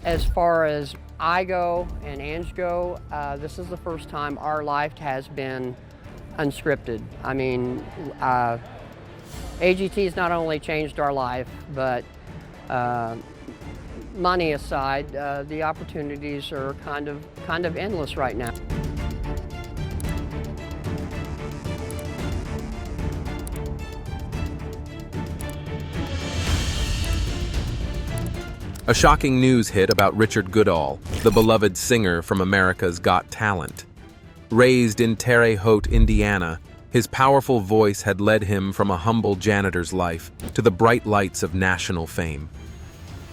As far as I go and Ange go, this is the first time our life has been unscripted. I mean, AGT has not only changed our life, but money aside, the opportunities are kind of endless right now. A shocking news hit about Richard Goodall, the beloved singer from America's Got Talent. Raised in Terre Haute, Indiana, his powerful voice had led him from a humble janitor's life to the bright lights of national fame.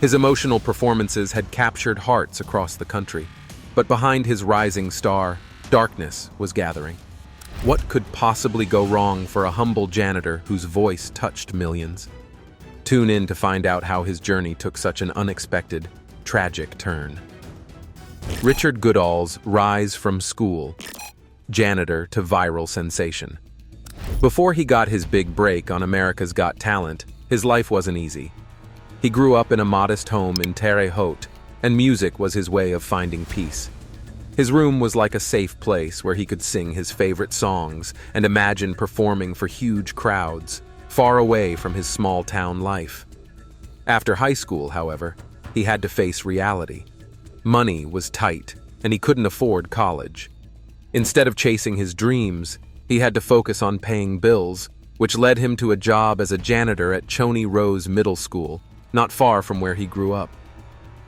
His emotional performances had captured hearts across the country, but behind his rising star, darkness was gathering. What could possibly go wrong for a humble janitor whose voice touched millions? Tune in to find out how his journey took such an unexpected, tragic turn. Richard Goodall's rise from school, janitor to viral sensation. Before he got his big break on America's Got Talent, his life wasn't easy. He grew up in a modest home in Terre Haute, and music was his way of finding peace. His room was like a safe place where he could sing his favorite songs and imagine performing for huge crowds, far away from his small-town life. After high school, however, he had to face reality. Money was tight, and he couldn't afford college. Instead of chasing his dreams, he had to focus on paying bills, which led him to a job as a janitor at Choney Rose Middle School, not far from where he grew up.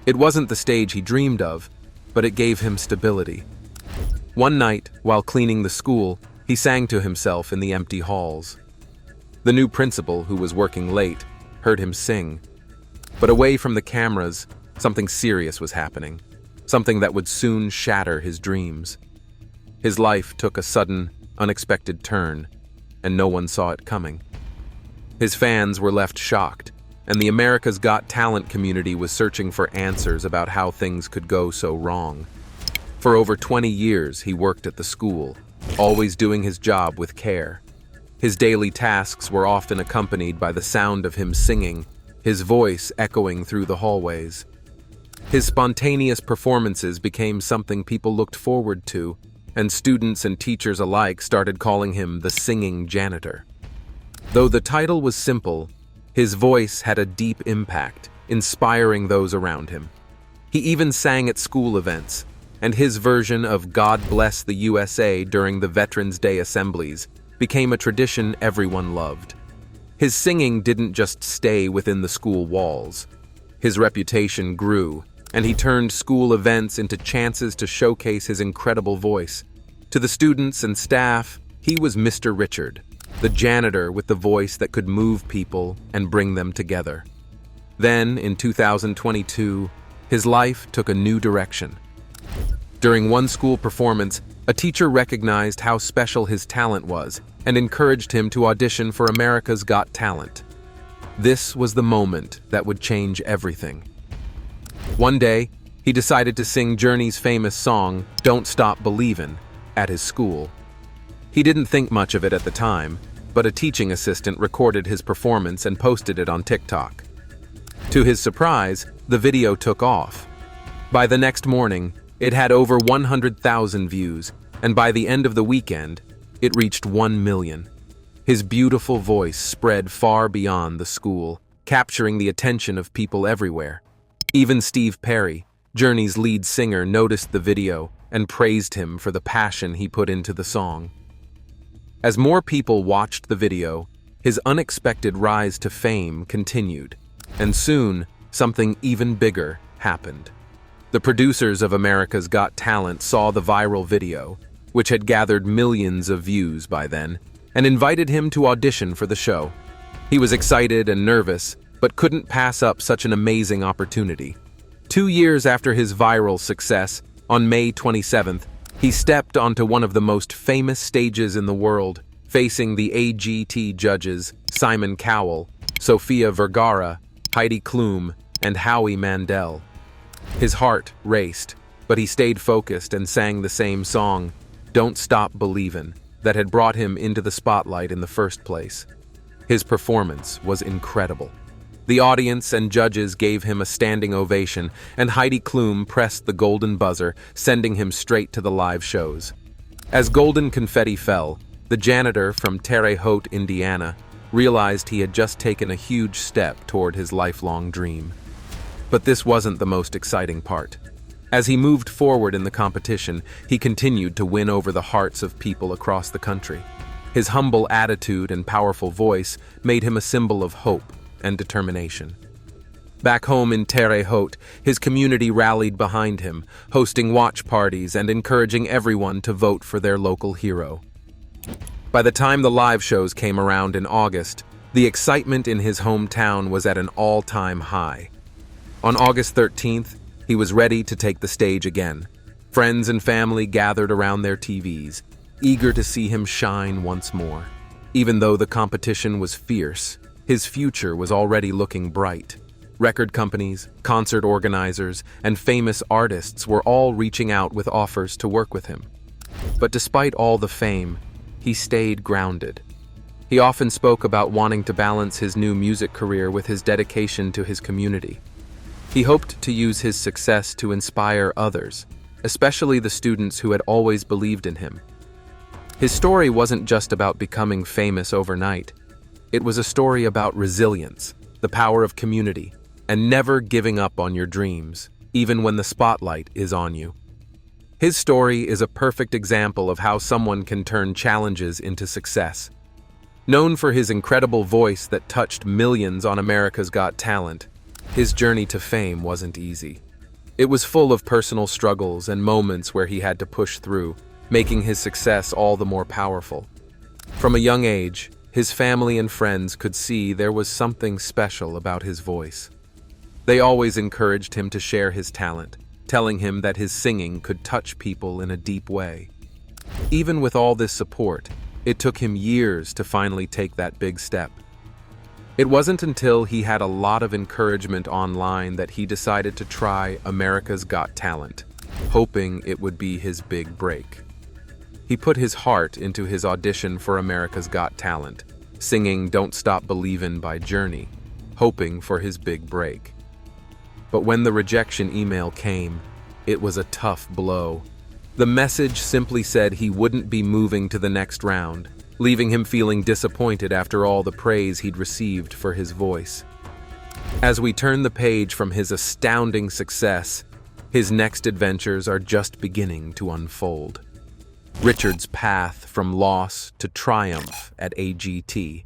It wasn't the stage he dreamed of, but it gave him stability. One night, while cleaning the school, he sang to himself in the empty halls. The new principal, who was working late, heard him sing. But away from the cameras, something serious was happening, something that would soon shatter his dreams. His life took a sudden, unexpected turn, and no one saw it coming. His fans were left shocked, and the America's Got Talent community was searching for answers about how things could go so wrong. For over 20 years, he worked at the school, always doing his job with care. His daily tasks were often accompanied by the sound of him singing, his voice echoing through the hallways. His spontaneous performances became something people looked forward to, and students and teachers alike started calling him the singing janitor. Though the title was simple, his voice had a deep impact, inspiring those around him. He even sang at school events, and his version of God Bless the USA during the Veterans Day assemblies became a tradition everyone loved. His singing didn't just stay within the school walls. His reputation grew, and he turned school events into chances to showcase his incredible voice. To the students and staff, he was Mr. Richard, the janitor with the voice that could move people and bring them together. Then, in 2022, his life took a new direction. During one school performance, a teacher recognized how special his talent was and encouraged him to audition for America's Got Talent. This was the moment that would change everything. One day, he decided to sing Journey's famous song, Don't Stop Believin', at his school. He didn't think much of it at the time, but a teaching assistant recorded his performance and posted it on TikTok. To his surprise, the video took off. By the next morning, it had over 100,000 views, and by the end of the weekend, it reached 1 million. His beautiful voice spread far beyond the school, capturing the attention of people everywhere. Even Steve Perry, Journey's lead singer, noticed the video and praised him for the passion he put into the song. As more people watched the video, his unexpected rise to fame continued, and soon, something even bigger happened. The producers of America's Got Talent saw the viral video, which had gathered millions of views by then, and invited him to audition for the show. He was excited and nervous, but couldn't pass up such an amazing opportunity. 2 years after his viral success, on May 27th, he stepped onto one of the most famous stages in the world, facing the AGT judges Simon Cowell, Sofia Vergara, Heidi Klum, and Howie Mandel. His heart raced, but he stayed focused and sang the same song, Don't Stop Believin', that had brought him into the spotlight in the first place. His performance was incredible. The audience and judges gave him a standing ovation, and Heidi Klum pressed the golden buzzer, sending him straight to the live shows. As golden confetti fell, the janitor from Terre Haute, Indiana, realized he had just taken a huge step toward his lifelong dream. But this wasn't the most exciting part. As he moved forward in the competition, he continued to win over the hearts of people across the country. His humble attitude and powerful voice made him a symbol of hope and determination. Back home in Terre Haute, his community rallied behind him, hosting watch parties and encouraging everyone to vote for their local hero. By the time the live shows came around in August, the excitement in his hometown was at an all-time high. On August 13th, he was ready to take the stage again. Friends and family gathered around their TVs, eager to see him shine once more. Even though the competition was fierce, his future was already looking bright. Record companies, concert organizers, and famous artists were all reaching out with offers to work with him. But despite all the fame, he stayed grounded. He often spoke about wanting to balance his new music career with his dedication to his community. He hoped to use his success to inspire others, especially the students who had always believed in him. His story wasn't just about becoming famous overnight. It was a story about resilience, the power of community, and never giving up on your dreams, even when the spotlight is on you. His story is a perfect example of how someone can turn challenges into success. Known for his incredible voice that touched millions on America's Got Talent, his journey to fame wasn't easy. It was full of personal struggles and moments where he had to push through, making his success all the more powerful. From a young age, his family and friends could see there was something special about his voice. They always encouraged him to share his talent, telling him that his singing could touch people in a deep way. Even with all this support, it took him years to finally take that big step. It wasn't until he had a lot of encouragement online that he decided to try America's Got Talent, hoping it would be his big break. He put his heart into his audition for America's Got Talent, singing Don't Stop Believin' by Journey, hoping for his big break. But when the rejection email came, it was a tough blow. The message simply said he wouldn't be moving to the next round, leaving him feeling disappointed after all the praise he'd received for his voice. As we turn the page from his astounding success, his next adventures are just beginning to unfold. Richard's path from loss to triumph at AGT.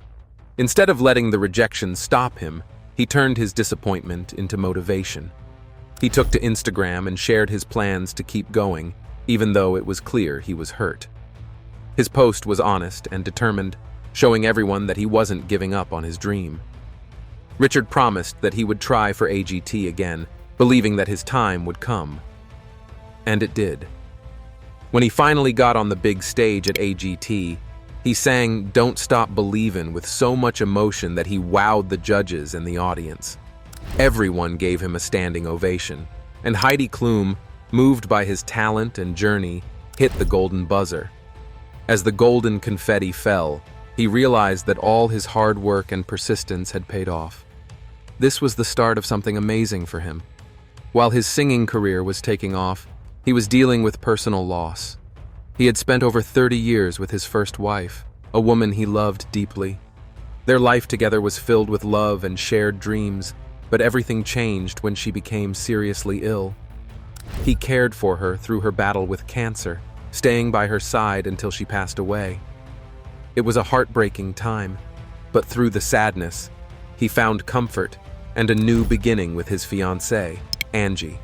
Instead of letting the rejection stop him, he turned his disappointment into motivation. He took to Instagram and shared his plans to keep going, even though it was clear he was hurt. His post was honest and determined, showing everyone that he wasn't giving up on his dream. Richard promised that he would try for AGT again, believing that his time would come. And it did. When he finally got on the big stage at AGT, he sang Don't Stop Believin' with so much emotion that he wowed the judges and the audience. Everyone gave him a standing ovation, and Heidi Klum, moved by his talent and journey, hit the golden buzzer. As the golden confetti fell, he realized that all his hard work and persistence had paid off. This was the start of something amazing for him. While his singing career was taking off, he was dealing with personal loss. He had spent over 30 years with his first wife, a woman he loved deeply. Their life together was filled with love and shared dreams, but everything changed when she became seriously ill. He cared for her through her battle with cancer, staying by her side until she passed away. It was a heartbreaking time, but through the sadness, he found comfort and a new beginning with his fiancée, Angie,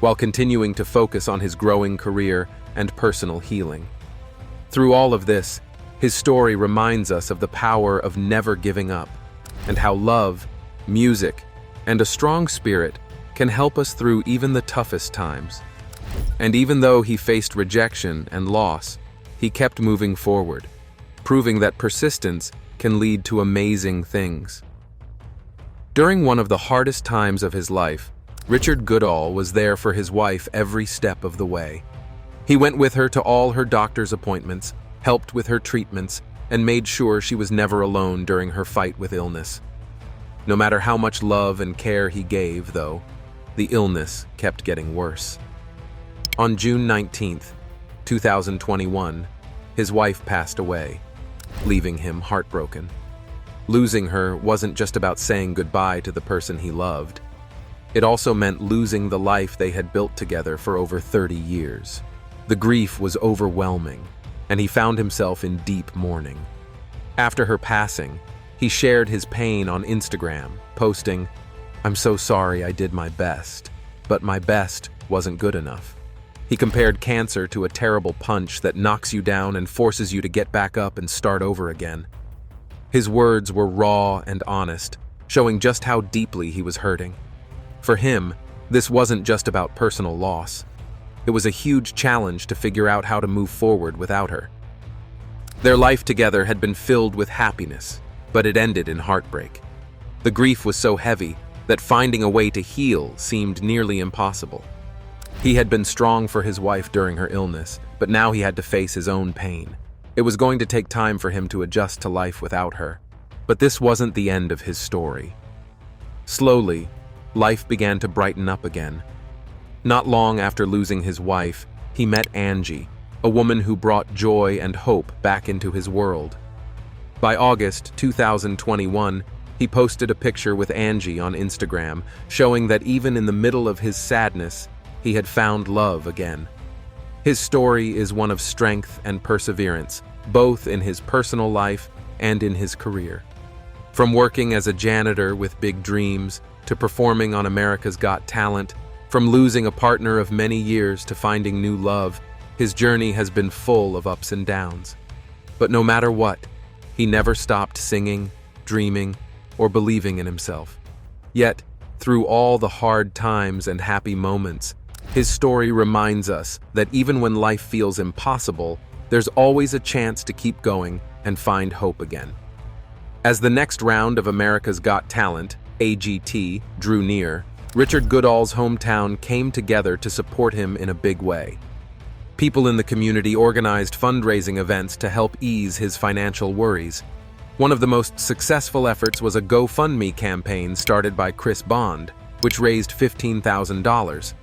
while continuing to focus on his growing career and personal healing. Through all of this, his story reminds us of the power of never giving up, and how love, music, and a strong spirit can help us through even the toughest times. And even though he faced rejection and loss, he kept moving forward, proving that persistence can lead to amazing things. During one of the hardest times of his life, Richard Goodall was there for his wife every step of the way. He went with her to all her doctor's appointments, helped with her treatments, and made sure she was never alone during her fight with illness. No matter how much love and care he gave, though, the illness kept getting worse. On June 19th, 2021, his wife passed away, leaving him heartbroken. Losing her wasn't just about saying goodbye to the person he loved. It also meant losing the life they had built together for over 30 years. The grief was overwhelming, and he found himself in deep mourning. After her passing, he shared his pain on Instagram, posting, "I'm so sorry I did my best, but my best wasn't good enough." He compared cancer to a terrible punch that knocks you down and forces you to get back up and start over again. His words were raw and honest, showing just how deeply he was hurting. For him, this wasn't just about personal loss. It was a huge challenge to figure out how to move forward without her. Their life together had been filled with happiness, but it ended in heartbreak. The grief was so heavy that finding a way to heal seemed nearly impossible. He had been strong for his wife during her illness, but now he had to face his own pain. It was going to take time for him to adjust to life without her. But this wasn't the end of his story. Slowly, life began to brighten up again. Not long after losing his wife, he met Angie, a woman who brought joy and hope back into his world. By August 2021, he posted a picture with Angie on Instagram, showing that even in the middle of his sadness, he had found love again. His story is one of strength and perseverance, both in his personal life and in his career. From working as a janitor with big dreams to performing on America's Got Talent, from losing a partner of many years to finding new love, his journey has been full of ups and downs. But no matter what, he never stopped singing, dreaming, or believing in himself. Yet, through all the hard times and happy moments, his story reminds us that even when life feels impossible, there's always a chance to keep going and find hope again. As the next round of America's Got Talent, AGT, drew near, Richard Goodall's hometown came together to support him in a big way. People in the community organized fundraising events to help ease his financial worries. One of the most successful efforts was a GoFundMe campaign started by Chris Bond, which raised $15,000.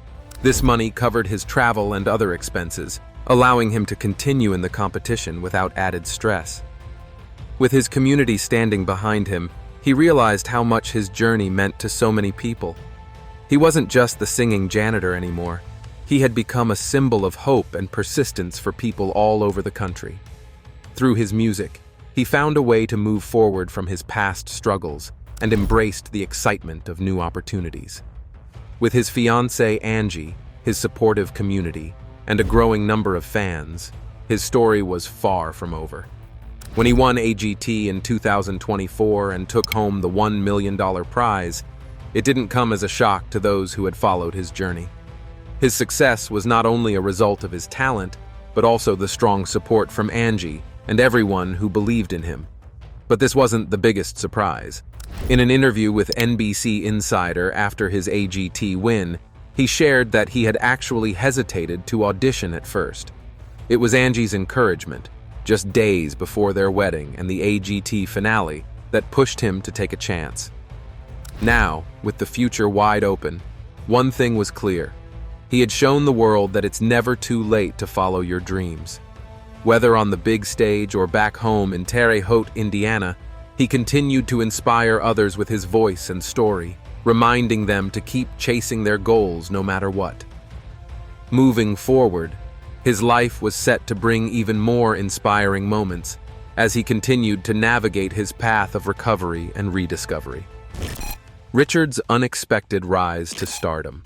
This money covered his travel and other expenses, allowing him to continue in the competition without added stress. With his community standing behind him, he realized how much his journey meant to so many people. He wasn't just the singing janitor anymore. He had become a symbol of hope and persistence for people all over the country. Through his music, he found a way to move forward from his past struggles and embraced the excitement of new opportunities. With his fiancée Angie, his supportive community, and a growing number of fans, his story was far from over. When he won AGT in 2024 and took home the $1 million prize, it didn't come as a shock to those who had followed his journey. His success was not only a result of his talent, but also the strong support from Angie and everyone who believed in him. But this wasn't the biggest surprise. In an interview with NBC Insider after his AGT win, he shared that he had actually hesitated to audition at first. It was Angie's encouragement, just days before their wedding and the AGT finale, that pushed him to take a chance. Now, with the future wide open, one thing was clear. He had shown the world that it's never too late to follow your dreams. Whether on the big stage or back home in Terre Haute, Indiana, he continued to inspire others with his voice and story, reminding them to keep chasing their goals no matter what. Moving forward, his life was set to bring even more inspiring moments as he continued to navigate his path of recovery and rediscovery. Richard's unexpected rise to stardom.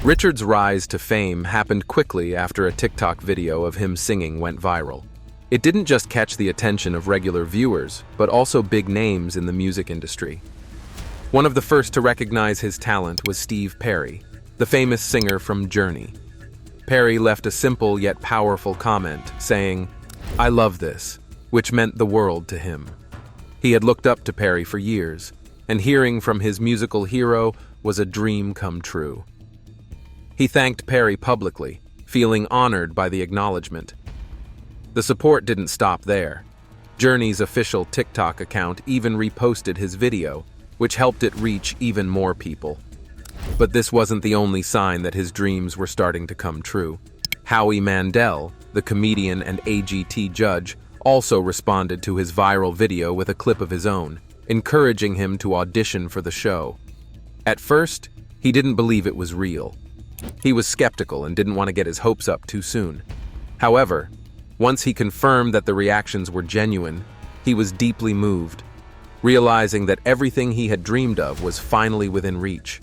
Richard's rise to fame happened quickly after a TikTok video of him singing went viral. It didn't just catch the attention of regular viewers, but also big names in the music industry. One of the first to recognize his talent was Steve Perry, the famous singer from Journey. Perry left a simple yet powerful comment saying, "I love this," which meant the world to him. He had looked up to Perry for years, and hearing from his musical hero was a dream come true. He thanked Perry publicly, feeling honored by the acknowledgement. The support didn't stop there. Journey's official TikTok account even reposted his video, which helped it reach even more people. But this wasn't the only sign that his dreams were starting to come true. Howie Mandel, the comedian and AGT judge, also responded to his viral video with a clip of his own, encouraging him to audition for the show. At first, he didn't believe it was real. He was skeptical and didn't want to get his hopes up too soon. However, once he confirmed that the reactions were genuine, he was deeply moved, realizing that everything he had dreamed of was finally within reach.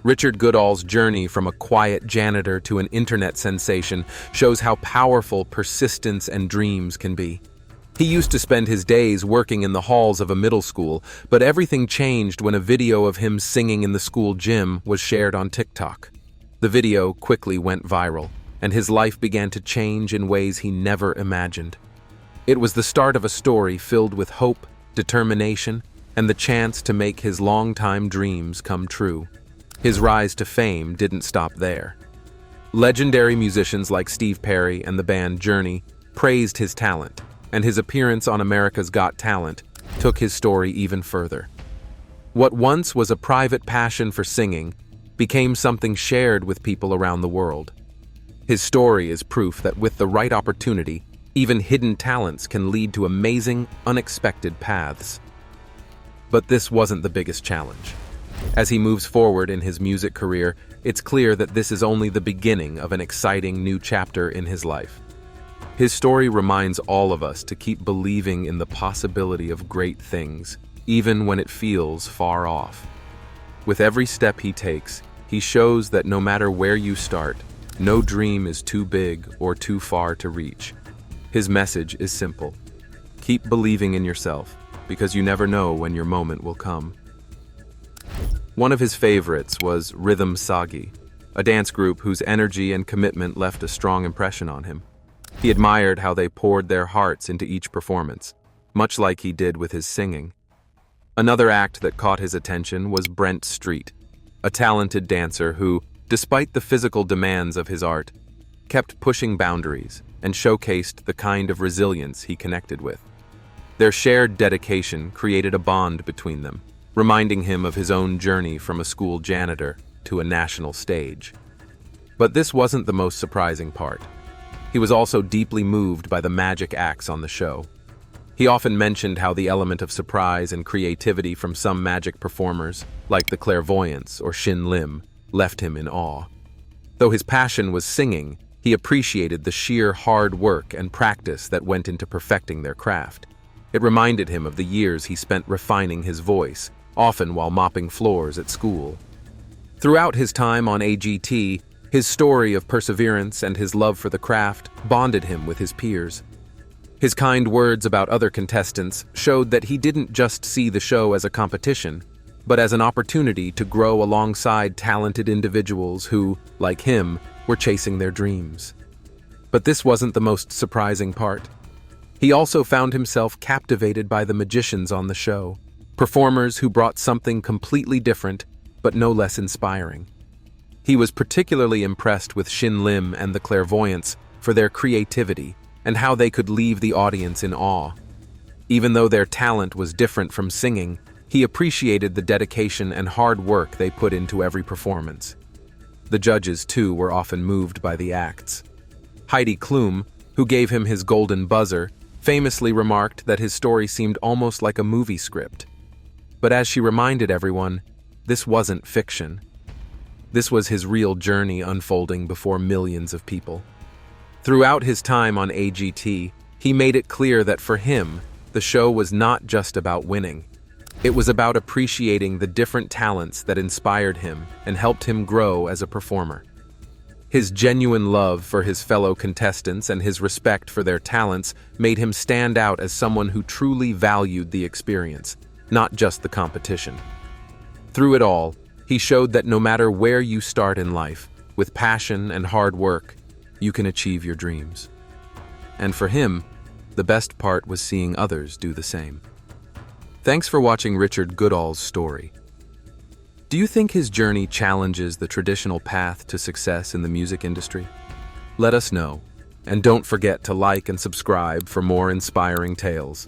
Richard Goodall's journey from a quiet janitor to an internet sensation shows how powerful persistence and dreams can be. He used to spend his days working in the halls of a middle school, but everything changed when a video of him singing in the school gym was shared on TikTok. The video quickly went viral, and his life began to change in ways he never imagined. It was the start of a story filled with hope, determination, and the chance to make his longtime dreams come true. His rise to fame didn't stop there. Legendary musicians like Steve Perry and the band Journey praised his talent, and his appearance on America's Got Talent took his story even further. What once was a private passion for singing became something shared with people around the world. His story is proof that with the right opportunity, even hidden talents can lead to amazing, unexpected paths. But this wasn't the biggest challenge. As he moves forward in his music career, it's clear that this is only the beginning of an exciting new chapter in his life. His story reminds all of us to keep believing in the possibility of great things, even when it feels far off. With every step he takes, he shows that no matter where you start, no dream is too big or too far to reach. His message is simple. Keep believing in yourself, because you never know when your moment will come. One of his favorites was Rhythm Sagi, a dance group whose energy and commitment left a strong impression on him. He admired how they poured their hearts into each performance, much like he did with his singing. Another act that caught his attention was Brent Street, a talented dancer who, despite the physical demands of his art, kept pushing boundaries and showcased the kind of resilience he connected with. Their shared dedication created a bond between them, reminding him of his own journey from a school janitor to a national stage. But this wasn't the most surprising part. He was also deeply moved by the magic acts on the show. He often mentioned how the element of surprise and creativity from some magic performers, like the clairvoyants or Shin Lim, left him in awe. Though his passion was singing, he appreciated the sheer hard work and practice that went into perfecting their craft. It reminded him of the years he spent refining his voice, often while mopping floors at school. Throughout his time on AGT, his story of perseverance and his love for the craft bonded him with his peers. His kind words about other contestants showed that he didn't just see the show as a competition, but as an opportunity to grow alongside talented individuals who, like him, were chasing their dreams. But this wasn't the most surprising part. He also found himself captivated by the magicians on the show, performers who brought something completely different, but no less inspiring. He was particularly impressed with Shin Lim and the clairvoyants for their creativity and how they could leave the audience in awe. Even though their talent was different from singing, he appreciated the dedication and hard work they put into every performance. The judges, too, were often moved by the acts. Heidi Klum, who gave him his golden buzzer, famously remarked that his story seemed almost like a movie script. But as she reminded everyone, this wasn't fiction. This was his real journey unfolding before millions of people. Throughout his time on AGT, he made it clear that for him, the show was not just about winning. It was about appreciating the different talents that inspired him and helped him grow as a performer. His genuine love for his fellow contestants and his respect for their talents made him stand out as someone who truly valued the experience, not just the competition. Through it all, he showed that no matter where you start in life, with passion and hard work, you can achieve your dreams. And for him, the best part was seeing others do the same. Thanks for watching Richard Goodall's story. Do you think his journey challenges the traditional path to success in the music industry? Let us know, and don't forget to like and subscribe for more inspiring tales.